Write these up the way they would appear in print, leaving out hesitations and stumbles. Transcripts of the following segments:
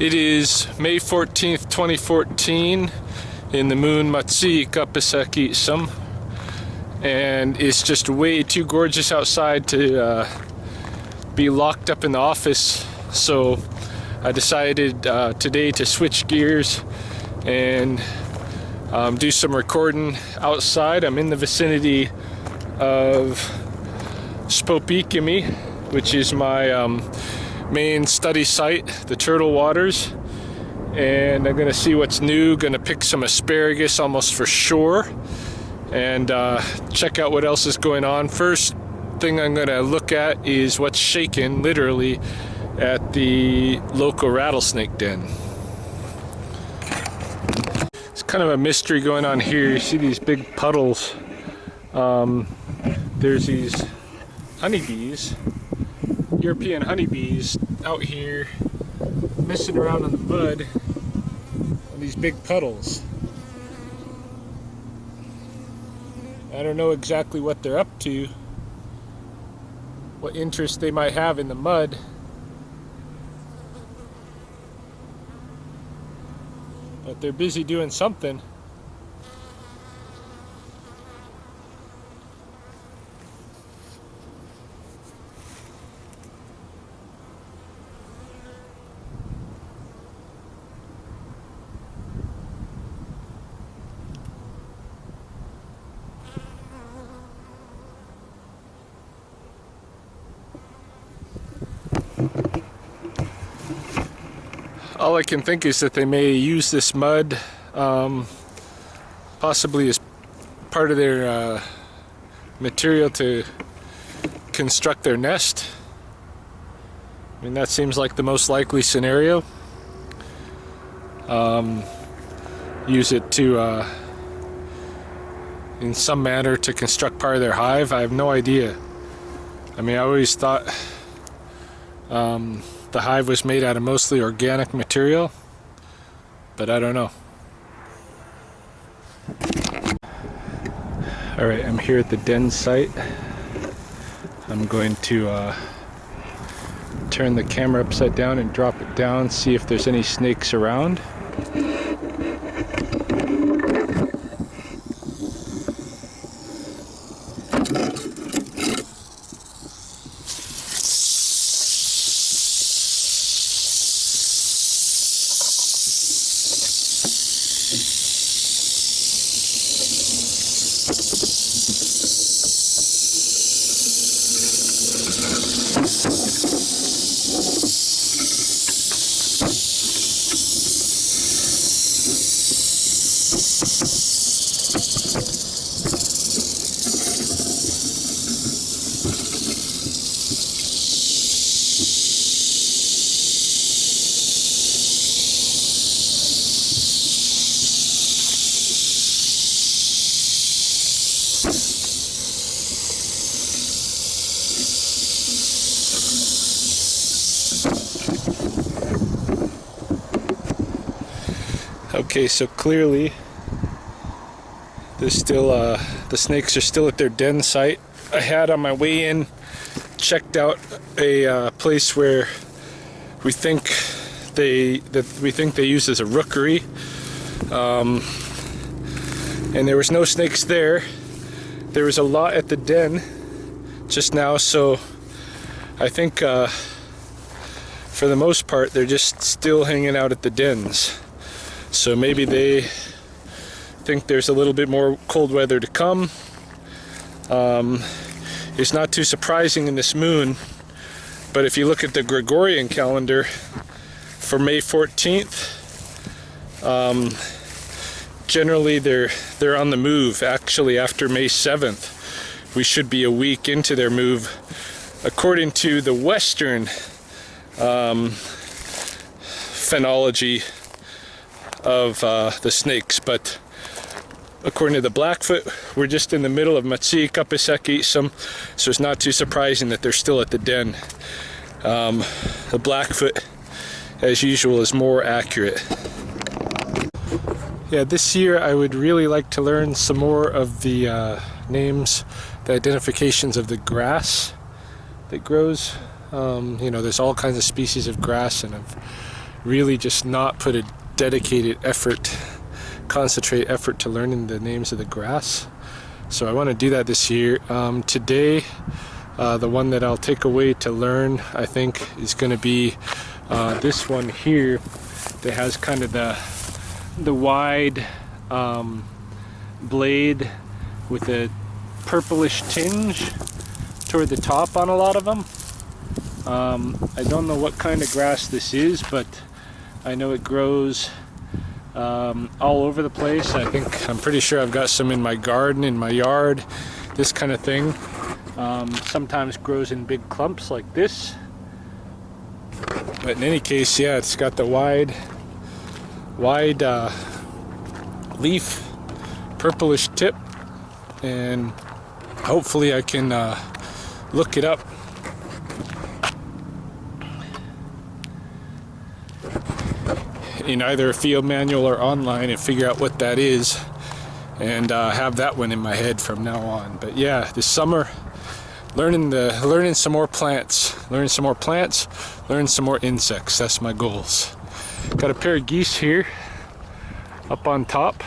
It is May 14th, 2014 in the moon Matsui Kapaseki Sum, and it's just way too gorgeous outside to be locked up in the office, so I decided today to switch gears and do some recording outside. I'm in the vicinity of Spopikimi, which is my main study site, the Turtle Waters, and I'm gonna see what's new. Gonna pick some asparagus almost for sure, and check out what else is going on. First thing I'm gonna look at is what's shaking literally at the local rattlesnake den. It's kind of a mystery going on here. You see these big puddles. There's these honeybees, European honeybees, out here messing around in the mud on these big puddles. I don't know exactly what they're up to, what interest they might have in the mud. But they're busy doing something. All I can think is that they may use this mud possibly as part of their material to construct their nest. I mean, that seems like the most likely scenario. Use it to in some manner to construct part of their hive. I have no idea. I mean, I always thought the hive was made out of mostly organic material, but I don't know. Alright, I'm here at the den site. I'm going to turn the camera upside down and drop it down, see if there's any snakes around. Okay, so clearly there's still the snakes are still at their den site. I had on my way in checked out a place where we think they use as a rookery, and there was no snakes there. There was a lot at the den just now, so I think for the most part they're just still hanging out at the dens. So maybe they think there's a little bit more cold weather to come. It's not too surprising in this moon, but if you look at the Gregorian calendar for May 14th, generally they're on the move. Actually, after May 7th, we should be a week into their move, according to the Western phenology of the snakes. But according to the Blackfoot, we're just in the middle of Matsui Kapaseki Sum, so it's not too surprising that they're still at the den. The Blackfoot, as usual, is more accurate. Yeah, this year I would really like to learn some more of the names, the identifications of the grass that grows. You know, there's all kinds of species of grass, and I've really just not put a dedicated effort, concentrate effort to learning the names of the grass. So I want to do that this year. Today, the one that I'll take away to learn, I think, is going to be this one here that has kind of the wide blade with a purplish tinge toward the top on a lot of them. I don't know what kind of grass this is, but I know it grows all over the place. I'm pretty sure I've got some in my garden, in my yard, this kind of thing. Sometimes grows in big clumps like this. But in any case, yeah, it's got the wide leaf, purplish tip, and hopefully I can look it up in either a field manual or online and figure out what that is, and have that one in my head from now on. But yeah, this summer, learning some more plants, learn some more insects. That's my goals. Got a pair of geese here up on top.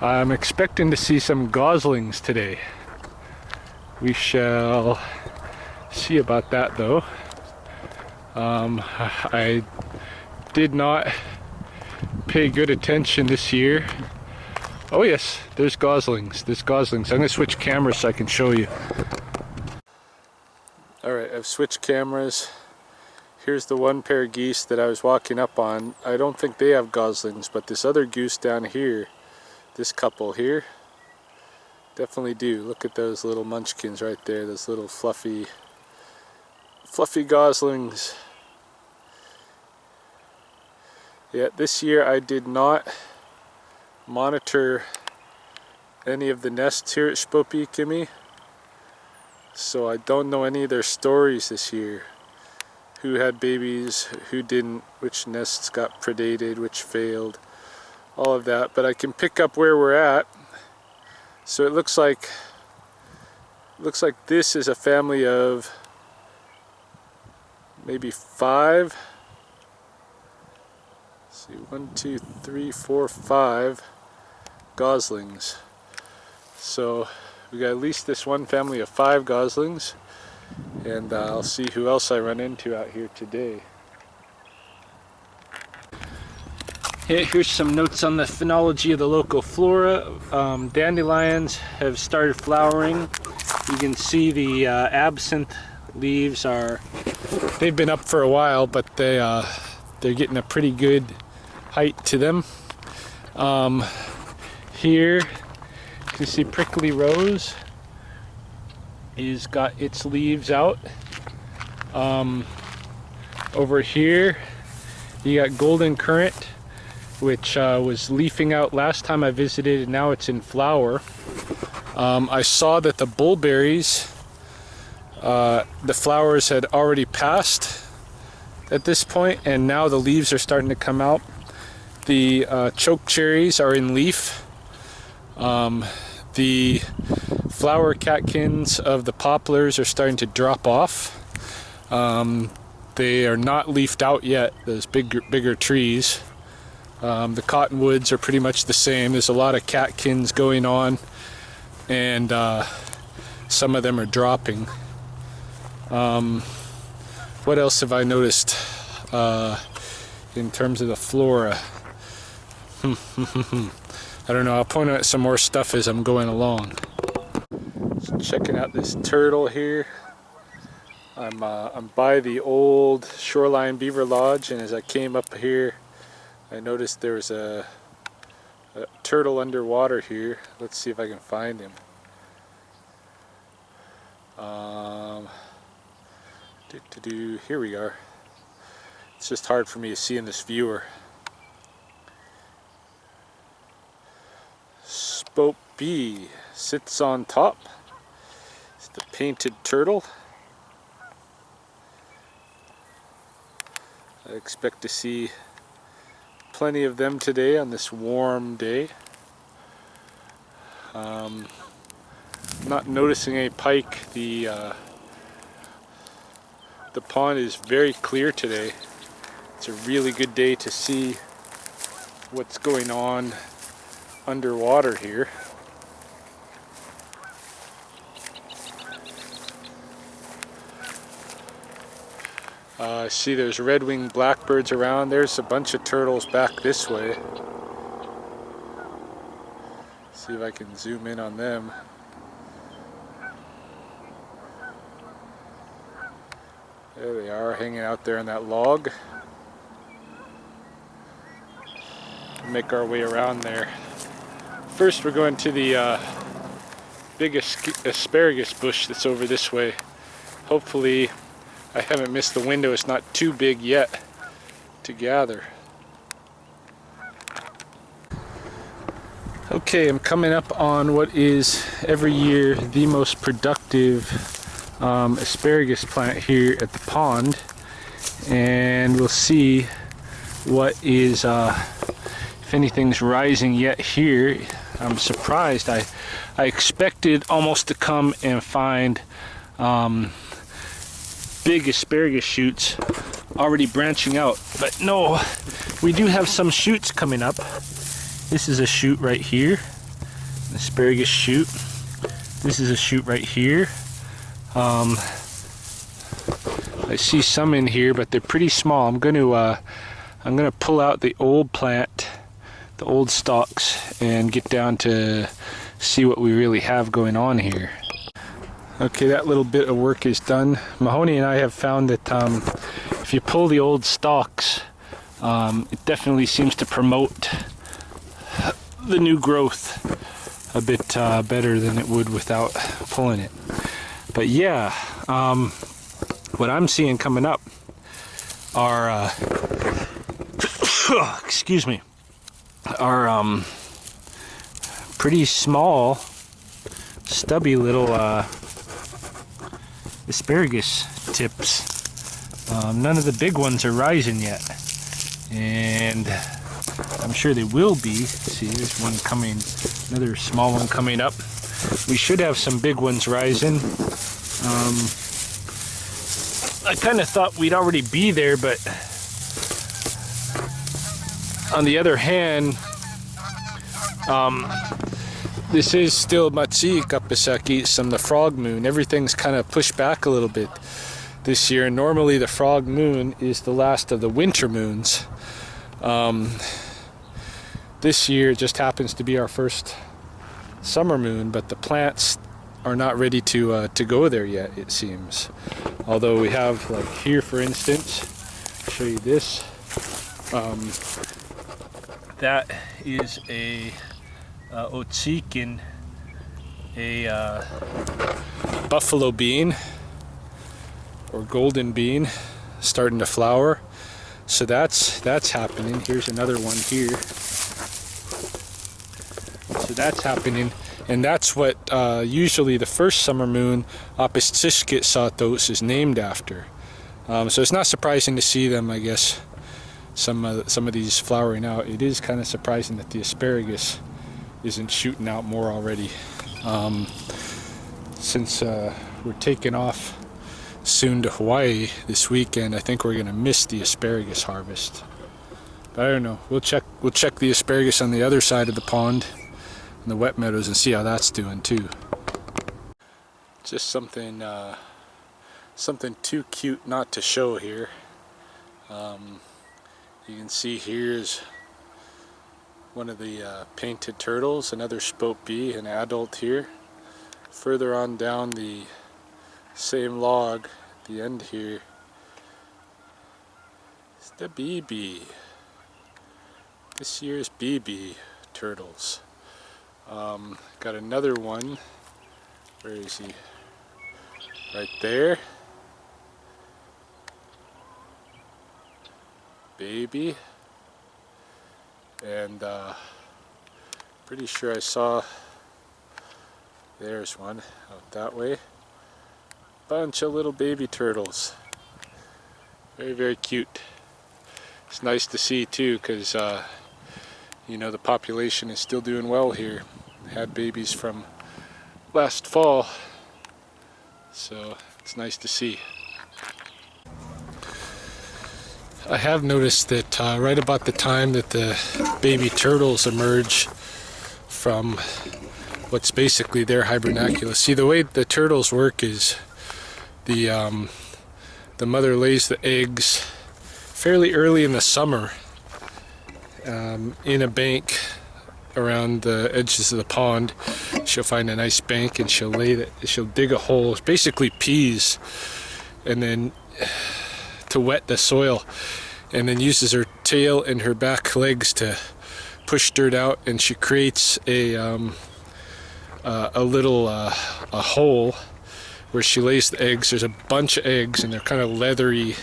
I'm expecting to see some goslings today. We shall see about that though. I did not pay good attention this year. Oh yes, there's goslings. I'm going to switch cameras so I can show you. Alright, I've switched cameras. Here's the one pair of geese that I was walking up on. I don't think they have goslings, but this other goose down here, this couple here, definitely do. Look at those little munchkins right there, those little fluffy goslings. Yeah, this year I did not monitor any of the nests here at Spoopykimi, so I don't know any of their stories this year. Who had babies, who didn't, which nests got predated, which failed, all of that. But I can pick up where we're at. So it looks like this is a family of maybe 5. Let's see, 1, 2, 3, 4, 5 goslings. So we got at least this one family of 5 goslings, and I'll see who else I run into out here today. Here's some notes on the phenology of the local flora. Dandelions have started flowering. You can see the absinthe leaves they've been up for a while, but they're getting a pretty good height to them. Here you can see prickly rose is got its leaves out. Over here you got golden currant, which was leafing out last time I visited, and now it's in flower. I saw that the bulberries, the flowers had already passed at this point, and now the leaves are starting to come out. The choke cherries are in leaf. The flower catkins of the poplars are starting to drop off. They are not leafed out yet, those bigger trees. The cottonwoods are pretty much the same. There's a lot of catkins going on, and some of them are dropping. What else have I noticed in terms of the flora? I don't know, I'll point out some more stuff as I'm going along. Just checking out this turtle here. I'm by the old Shoreline Beaver Lodge, and as I came up here I noticed there was a turtle underwater here. Let's see if I can find him. Here we are. It's just hard for me to see in this viewer. Spope B sits on top. It's the painted turtle. I expect to see plenty of them today on this warm day. Not noticing any pike. The The pond is very clear today. It's a really good day to see what's going on underwater here. See, there's red-winged blackbirds around. There's a bunch of turtles back this way. See if I can zoom in on them. There they are, hanging out there on that log. Make our way around there. First, we're going to the biggest asparagus bush that's over this way. Hopefully, I haven't missed the window. It's not too big yet to gather. Okay, I'm coming up on what is every year the most productive asparagus plant here at the pond, and we'll see what is if anything's rising yet here. I'm surprised. I expected almost to come and find big asparagus shoots already branching out, but no, we do have some shoots coming up. This is a shoot right here, an asparagus shoot. This is a shoot right here. I see some in here, but they're pretty small. I'm gonna pull out the old plant, the old stalks, and get down to see what we really have going on here. Okay, that little bit of work is done. Mahoney and I have found that if you pull the old stalks, it definitely seems to promote the new growth a bit better than it would without pulling it. But yeah, what I'm seeing coming up are excuse me, are pretty small, stubby little asparagus tips. None of the big ones are rising yet, and I'm sure they will be. See, there's one coming, another small one coming up. We should have some big ones rising. I kind of thought we'd already be there, but on the other hand, this is still Matsik Apesaki, the frog moon. Everything's kind of pushed back a little bit this year. Normally the frog moon is the last of the winter moons. This year it just happens to be our first summer moon, but the plants are not ready to go there yet, it seems. Although we have, like here for instance, I'll show you this. That is a otzikin, a buffalo bean or golden bean, starting to flower. So that's happening. Here's another one here. So that's happening, and that's what usually the first summer moon, Apistishkit Satos, is named after. So it's not surprising to see them, I guess, some of these flowering out. It is kind of surprising that the asparagus isn't shooting out more already. Since we're taking off soon to Hawaii this weekend, I think we're gonna miss the asparagus harvest. But I don't know. We'll check the asparagus on the other side of the pond, in the wet meadows, and see how that's doing too. Just something too cute not to show here. You can see here's one of the painted turtles, another spoke bee, an adult here. Further on down the same log, at the end here, is the BB. This year's BB turtles. Got another one. Where is he? Right there. Baby. And pretty sure I saw, there's one out that way. Bunch of little baby turtles. Very, very cute. It's nice to see too, because you know, the population is still doing well here. Had babies from last fall, so it's nice to see. I have noticed that right about the time that the baby turtles emerge from what's basically their hibernaculum. See, the way the turtles work is the mother lays the eggs fairly early in the summer in a bank around the edges of the pond. She'll find a nice bank and she'll dig a hole, basically peas, and then to wet the soil, and then uses her tail and her back legs to push dirt out, and she creates a little hole where she lays the eggs. There's a bunch of eggs, and they're kind of leathery,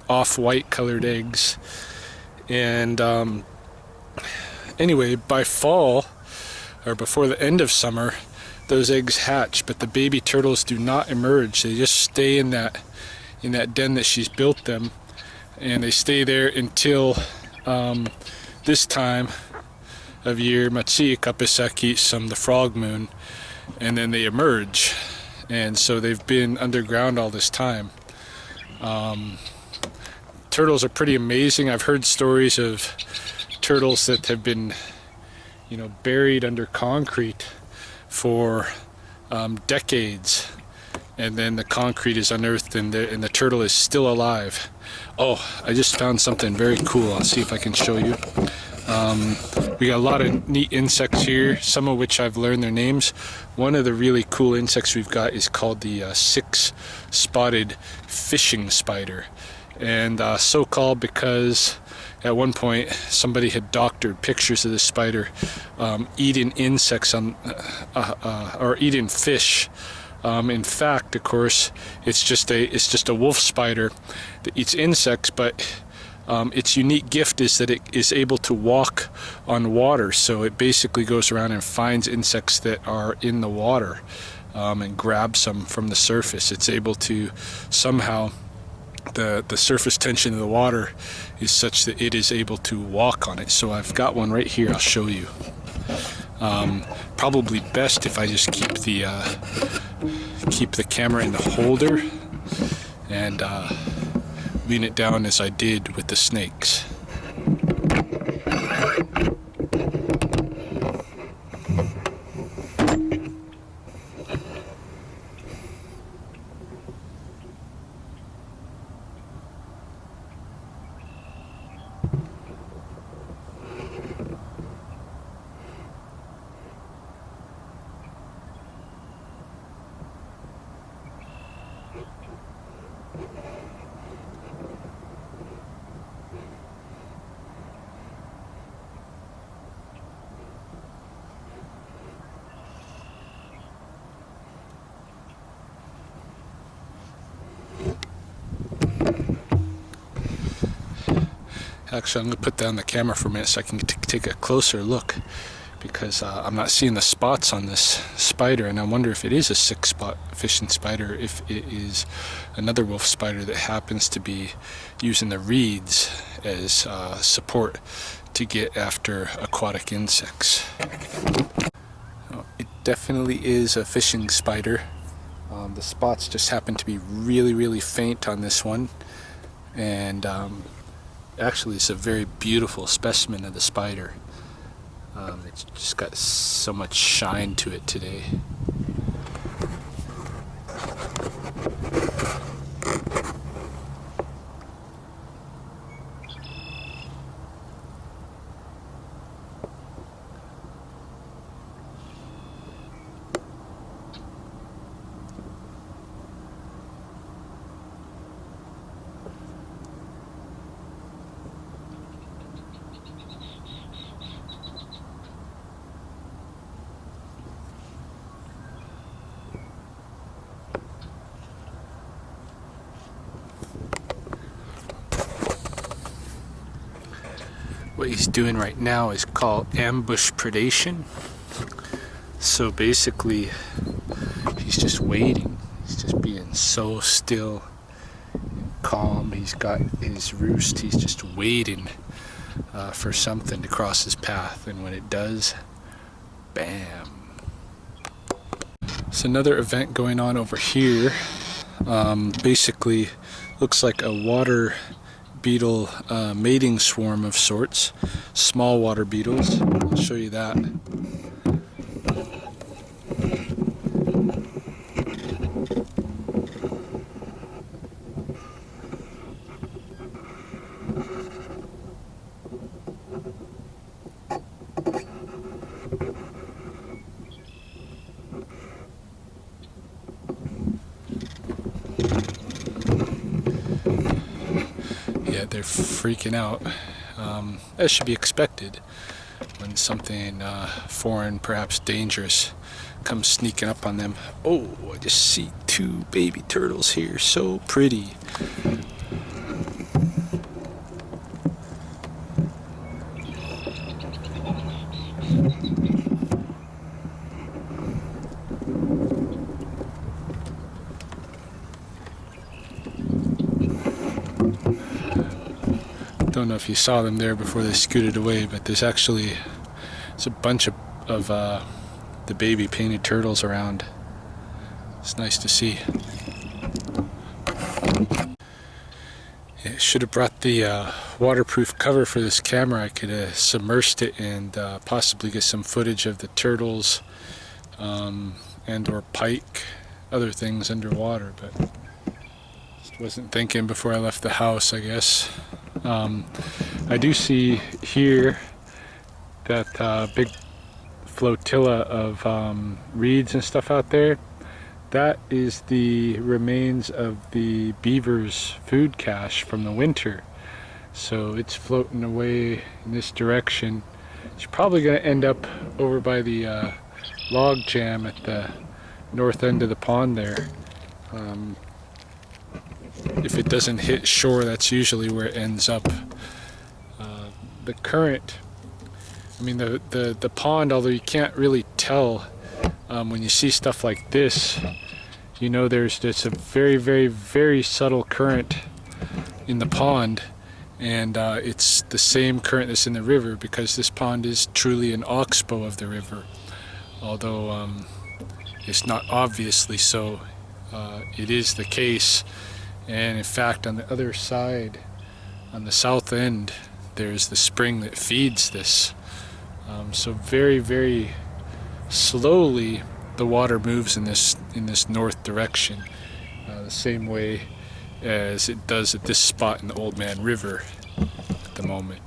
off-white colored eggs. And anyway, by fall, or before the end of summer, those eggs hatch, but the baby turtles do not emerge. They just stay in that den that she's built them, and they stay there until this time of year, Machi Kapesaki, the frog moon, and then they emerge. And so they've been underground all this time. Turtles are pretty amazing. I've heard stories of turtles that have been, buried under concrete for decades, and then the concrete is unearthed and the turtle is still alive. Oh, I just found something very cool. I'll see if I can show you. We got a lot of neat insects here, some of which I've learned their names. One of the really cool insects we've got is called the six-spotted fishing spider, and so called because at one point somebody had doctored pictures of the spider eating insects or eating fish. In fact, of course, it's just a wolf spider that eats insects, but its unique gift is that it is able to walk on water. So it basically goes around and finds insects that are in the water and grabs them from the surface. It's able to somehow, the surface tension of the water is such that it is able to walk on it. So I've got one right here. I'll show you. Probably best if I just keep the camera in the holder and lean it down as I did with the snakes. Actually, I'm going to put down the camera for a minute so I can take a closer look, because I'm not seeing the spots on this spider, and I wonder if it is a six-spot fishing spider, if it is another wolf spider that happens to be using the reeds as support to get after aquatic insects. It definitely is a fishing spider. The spots just happen to be really, really faint on this one, and actually it's a very beautiful specimen of the spider. It's just got so much shine to it today. What he's doing right now is called ambush predation. So basically, he's just waiting. He's just being so still and calm. He's got his roost. He's just waiting for something to cross his path. And when it does, bam. There's another event going on over here. Basically, Looks like a water beetle mating swarm of sorts. Small water beetles. I'll show you that. Yeah, they're freaking out. That should be expected when something foreign, perhaps dangerous, comes sneaking up on them. Oh, I just see two baby turtles here, so pretty. Don't know if you saw them there before they scooted away, but there's a bunch of the baby painted turtles around. It's nice to see. I should have brought the waterproof cover for this camera. I could have submersed it and possibly get some footage of the turtles and or pike, other things underwater, but just wasn't thinking before I left the house, I guess. I do see here that big flotilla of reeds and stuff out there. That is the remains of the beaver's food cache from the winter. So it's floating away in this direction. It's probably going to end up over by the log jam at the north end of the pond there. If it doesn't hit shore, that's usually where it ends up. The current, I mean the pond, although you can't really tell when you see stuff like this, you know there's a very, very, very subtle current in the pond, and it's the same current that's in the river, because this pond is truly an oxbow of the river, although it's not obviously so. It is the case. And in fact, on the other side, on the south end, there's the spring that feeds this. So very, very slowly the water moves in this north direction, the same way as it does at this spot in the Old Man River at the moment.